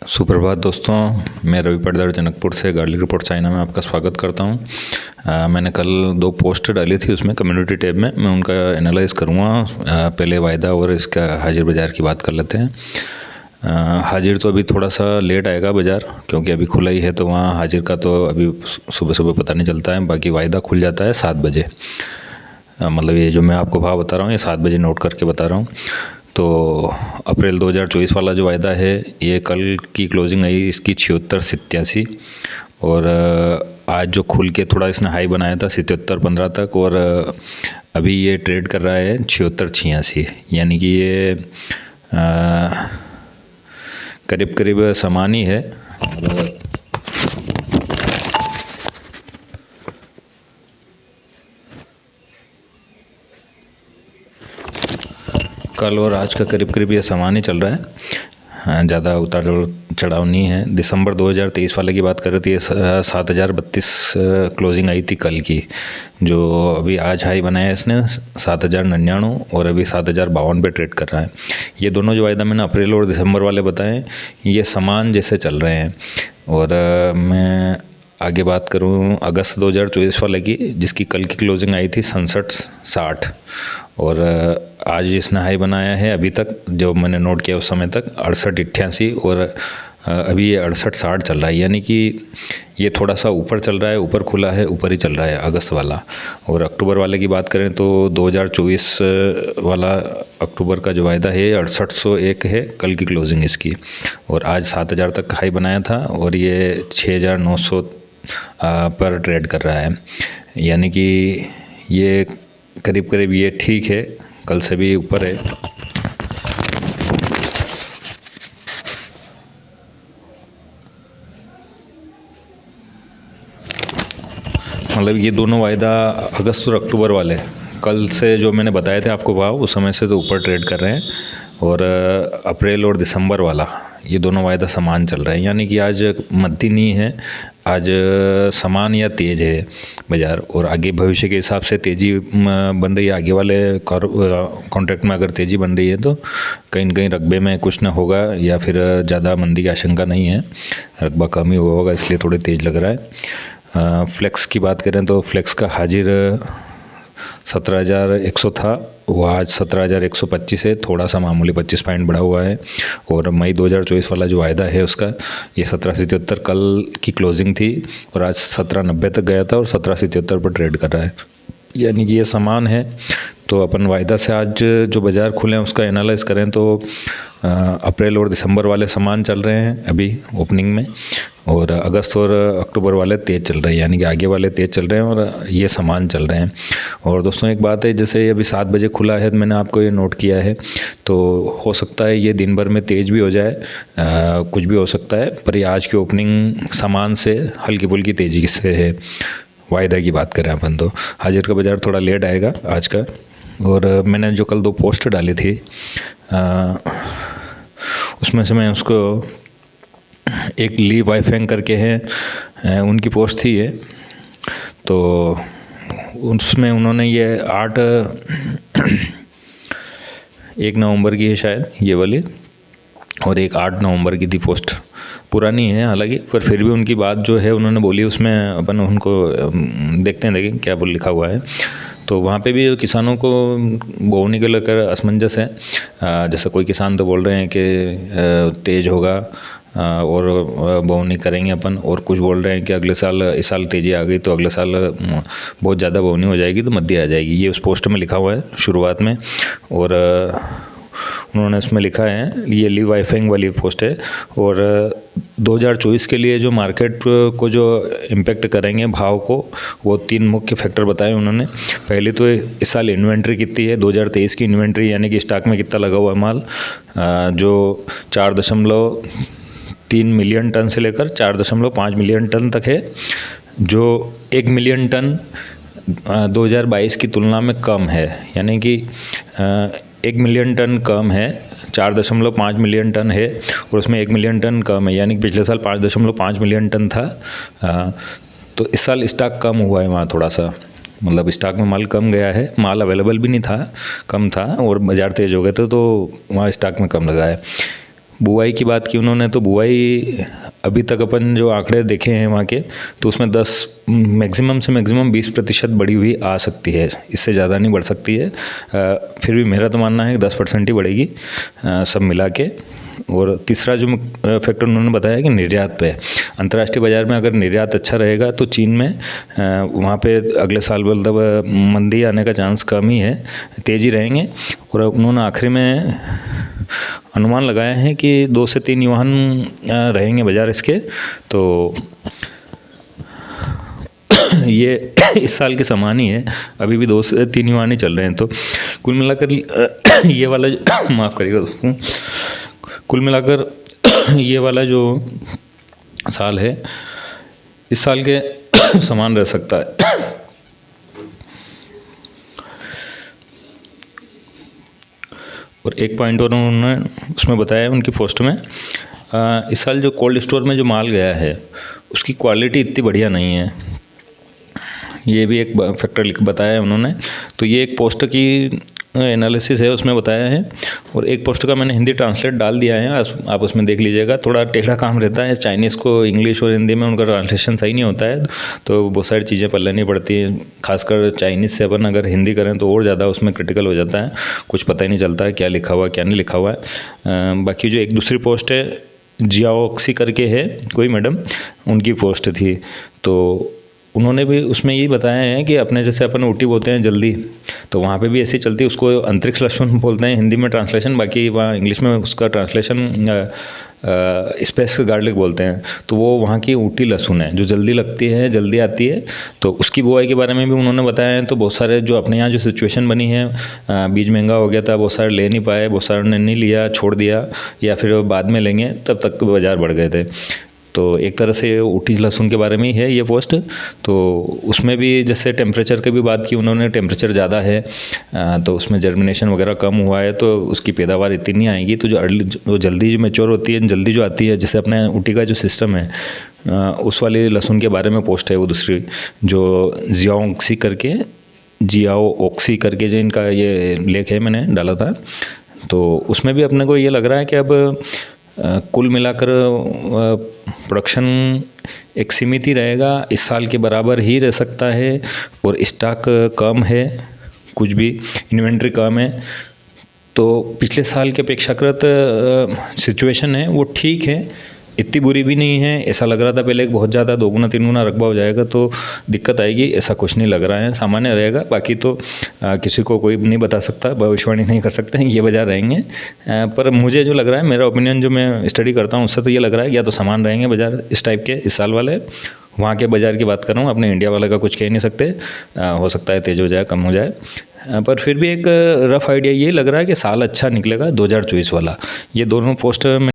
सुप्रभात दोस्तों, मैं रवि पटदार जनकपुर से गार्लिक रिपोर्ट चाइना में आपका स्वागत करता हूं। मैंने कल 2 पोस्ट डाली थी उसमें कम्युनिटी टैब में। मैं उनका एनालाइज करूंगा। पहले वायदा और इसका हाजिर बाज़ार की बात कर लेते हैं। हाजिर तो अभी थोड़ा सा लेट आएगा बाज़ार, क्योंकि अभी खुला ही है, तो वहाँ हाजिर का तो अभी सुबह सुबह पता नहीं चलता है। बाकी वायदा खुल जाता है 7 बजे। मतलब ये जो मैं आपको भाव बता रहा हूँ ये 7 बजे नोट करके बता रहा हूँ। तो अप्रैल 2024 वाला जो वायदा है, ये कल की क्लोजिंग आई इसकी 76.87 और आज जो खुल के थोड़ा इसने हाई बनाया था 77.15 तक, और अभी ये ट्रेड कर रहा है 76.86, यानी कि ये करीब करीब समान ही है। कल और आज का करीब करीब ये समान ही चल रहा है, ज़्यादा उतार चढ़ाव नहीं है। दिसंबर 2023 वाले की बात कर रहे थे, ये 7032 क्लोजिंग आई थी कल की, जो अभी आज हाई बनाया इसने 7099 और अभी 7052 पे ट्रेड कर रहा है। ये दोनों जो वायदा मैंने अप्रैल और दिसंबर वाले बताए, ये समान जैसे चल रहे हैं। और मैं आगे बात करूं अगस्त 2024 वाले की, जिसकी कल की क्लोजिंग आई थी 67.60 और आज इसने हाई बनाया है अभी तक जो मैंने नोट किया उस समय तक 68.88 और अभी ये 68.60 चल रहा है, यानी कि ये थोड़ा सा ऊपर चल रहा है, ऊपर खुला है, ऊपर ही चल रहा है अगस्त वाला। और अक्टूबर वाले की बात करें तो 2024 वाला अक्टूबर का जो वायदा है 6801 है कल की क्लोजिंग इसकी, और आज 7000 तक हाई बनाया था और ये 6900 पर ट्रेड कर रहा है, यानी कि ये करीब करीब ये ठीक है, कल से भी ऊपर है। मतलब ये दोनों वायदा अगस्त और अक्टूबर वाले कल से जो मैंने बताए थे आपको भाव, उस समय से तो ऊपर ट्रेड कर रहे हैं। और अप्रैल और दिसंबर वाला ये दोनों वायदा समान चल रहे हैं, यानी कि आज मद्दी नहीं है, आज समान या तेज़ है बाज़ार। और आगे भविष्य के हिसाब से तेज़ी बन रही है। आगे वाले कॉन्ट्रैक्ट में अगर तेज़ी बन रही है तो कहीं न कहीं रकबे में कुछ ना होगा, या फिर ज़्यादा मंदी की आशंका नहीं है, रकबा कम ही हुआ होगा, इसलिए थोड़ी तेज़ लग रहा है। फ्लेक्स की बात करें तो फ्लेक्स का हाजिर 17,100 था, वो आज 17,125 है, थोड़ा सा मामूली 25 पॉइंट बढ़ा हुआ है। और मई 2024 वाला जो वायदा है उसका, ये 1777 कल की क्लोजिंग थी और आज 1790 तक गया था और 1777 पर ट्रेड कर रहा है, यानी कि ये समान है। तो अपन वायदा से आज जो बाज़ार खुले हैं उसका एनालाइज करें तो अप्रैल और दिसंबर वाले समान चल रहे हैं अभी ओपनिंग में, और अगस्त और अक्टूबर वाले तेज़ चल रहे हैं, यानी कि आगे वाले तेज़ चल रहे हैं और ये समान चल रहे हैं। और दोस्तों एक बात है, जैसे अभी 7 बजे खुला है, मैंने आपको ये नोट किया है, तो हो सकता है ये दिन भर में तेज़ भी हो जाए, कुछ भी हो सकता है, पर ये आज की ओपनिंग समान से हल्की फुल्की तेज़ी से है। वायदा की बात करें अपन तो हाजिर का बाज़ार थोड़ा लेट आएगा आज का। और मैंने जो कल 2 पोस्ट डाली थी उसमें से मैं उसको एक ली वाइफेंग करके है उनकी पोस्ट थी ये, तो उसमें उन्होंने ये 1 नवंबर की है शायद ये वाली, और एक 8 नवंबर की थी पोस्ट, पुरानी है हालांकि, पर फिर भी उनकी बात जो है उन्होंने बोली उसमें अपन उनको देखते हैं, देखें क्या बोल लिखा हुआ है। तो वहाँ पे भी किसानों को बोने को लेकर असमंजस है। जैसे कोई किसान तो बोल रहे हैं कि तेज़ होगा और बोवनी करेंगे अपन, और कुछ बोल रहे हैं कि अगले साल, इस साल तेज़ी आ गई तो अगले साल बहुत ज़्यादा बोवनी हो जाएगी तो मद्दी आ जाएगी, ये उस पोस्ट में लिखा हुआ है शुरुआत में। और उन्होंने इसमें लिखा है, ये ली वाइफेंग वाली पोस्ट है, और 2024 के लिए जो मार्केट को जो इम्पेक्ट करेंगे भाव को, वो 3 मुख्य फैक्टर बताए उन्होंने। पहले तो इस साल इन्वेंट्री कितनी है, 2023 की इन्वेंट्री, यानी कि स्टॉक में कितना लगा हुआ है माल, जो 4.3 मिलियन टन से लेकर 4.5 मिलियन टन तक है, जो 1 मिलियन टन 2022 की तुलना में कम है, यानी कि 1 मिलियन टन कम है, 4.5 मिलियन टन है और उसमें 1 मिलियन टन कम है, यानी कि पिछले साल 5.5 मिलियन टन था। तो इस साल स्टॉक कम हुआ है वहाँ थोड़ा सा, मतलब स्टॉक में माल कम गया है, माल अवेलेबल भी नहीं था, कम था, और बाज़ार तेज़ हो गए थे तो वहाँ स्टॉक में कम लगा है। बुआई की बात की उन्होंने, तो बुआई अभी तक अपन जो आंकड़े देखे हैं वहाँ के, तो उसमें 10 मैक्सिमम से मैक्सिमम 20% बढ़ी हुई आ सकती है, इससे ज़्यादा नहीं बढ़ सकती है। फिर भी मेरा तो मानना है कि 10% ही बढ़ेगी सब मिला के। और तीसरा जो फैक्टर उन्होंने बताया कि निर्यात पे, अंतर्राष्ट्रीय बाज़ार में अगर निर्यात अच्छा रहेगा तो चीन में वहाँ पे अगले साल मतलब मंदी आने का चांस कम ही है, तेज़ी रहेंगे। और उन्होंने आखिरी में अनुमान लगाया है कि 2 से 3 युआन रहेंगे बाज़ार इसके। तो ये इस साल के समान ही है, अभी भी 2 से 3 युआन ही चल रहे हैं। तो कुल मिलाकर ये वाला माफ़ करिएगा दोस्तों, कुल मिलाकर ये वाला जो साल है इस साल के समान रह सकता है। और एक पॉइंट और उन्होंने उसमें बताया उनकी पोस्ट में, इस साल जो कोल्ड स्टोर में जो माल गया है उसकी क्वालिटी इतनी बढ़िया नहीं है, ये भी एक फैक्टर बताया है उन्होंने। तो ये एक पोस्ट की एनालिसिस है, उसमें बताया है। और एक पोस्ट का मैंने हिंदी ट्रांसलेट डाल दिया है, आप उसमें देख लीजिएगा। थोड़ा टेढ़ा काम रहता है, चाइनीज़ को इंग्लिश और हिंदी में उनका ट्रांसलेशन सही नहीं होता है, तो बहुत सारी चीज़ें पल्ले नहीं पड़ती हैं। खासकर चाइनीज़ से अपन अगर हिंदी करें तो और ज़्यादा उसमें क्रिटिकल हो जाता है, कुछ पता ही नहीं चलता है क्या लिखा हुआ है क्या नहीं लिखा हुआ है। बाकी जो एक दूसरी पोस्ट है जियाओक्सी करके है कोई मैडम, उनकी पोस्ट थी, तो उन्होंने भी उसमें यही बताया है कि अपने जैसे अपन ऊटी बोलते हैं जल्दी, तो वहाँ पे भी ऐसी चलती है, उसको अंतरिक्ष लहसुन बोलते हैं हिंदी में ट्रांसलेशन, बाकी वहाँ इंग्लिश में उसका ट्रांसलेशन स्पेस गार्लिक बोलते हैं। तो वो वहाँ की ऊटी लहसुन है जो जल्दी लगती है, जल्दी आती है। तो उसकी बुआई के बारे में भी उन्होंने बताया है। तो बहुत सारे जो अपने यहाँ जो सिचुएशन बनी है, बीज महंगा हो गया था, बहुत सारे ले नहीं पाए, बहुत सारे ने नहीं लिया, छोड़ दिया, या फिर बाद में लेंगे, तब तक बाज़ार बढ़ गए थे। तो एक तरह से ऊटी लहसुन के बारे में ही है ये पोस्ट। तो उसमें भी जैसे टेम्परेचर की भी बात की उन्होंने, टेम्परेचर ज़्यादा है तो उसमें जर्मिनेशन वगैरह कम हुआ है, तो उसकी पैदावार इतनी नहीं आएगी। तो जो जल्दी जो मैच्योर होती है, जल्दी जो आती है, जैसे अपने ऊटी का जो सिस्टम है उस वाली लहसुन के बारे में पोस्ट है वो दूसरी, जो जियाओक्सी करके जो इनका ये लेख है मैंने डाला था। तो उसमें भी अपने को ये लग रहा है कि अब कुल मिलाकर प्रोडक्शन एक सीमित ही रहेगा, इस साल के बराबर ही रह सकता है। और स्टॉक कम है, कुछ भी इन्वेंट्री कम है, तो पिछले साल के अपेक्षाकृत सिचुएशन है वो ठीक है, इतनी बुरी भी नहीं है। ऐसा लग रहा था पहले बहुत ज़्यादा 2 गुना 3 गुना रकबा हो जाएगा तो दिक्कत आएगी, ऐसा कुछ नहीं लग रहा है, सामान्य रहेगा। बाकी तो किसी को कोई नहीं बता सकता, भविष्यवाणी नहीं कर सकते हैं, ये बाज़ार रहेंगे। पर मुझे जो लग रहा है, मेरा ओपिनियन जो मैं स्टडी करता हूँ उससे तो ये लग रहा है या तो समान रहेंगे बाज़ार इस टाइप के इस साल वाले। वहाँ के बाज़ार की बात कर रहा हूँ, अपने इंडिया वाले का कुछ कह नहीं सकते, हो सकता है तेज़ हो जाए, कम हो जाए। पर फिर भी एक रफ़ आइडिया ये लग रहा है कि साल अच्छा निकलेगा 2024 वाला। ये दोनों पोस्ट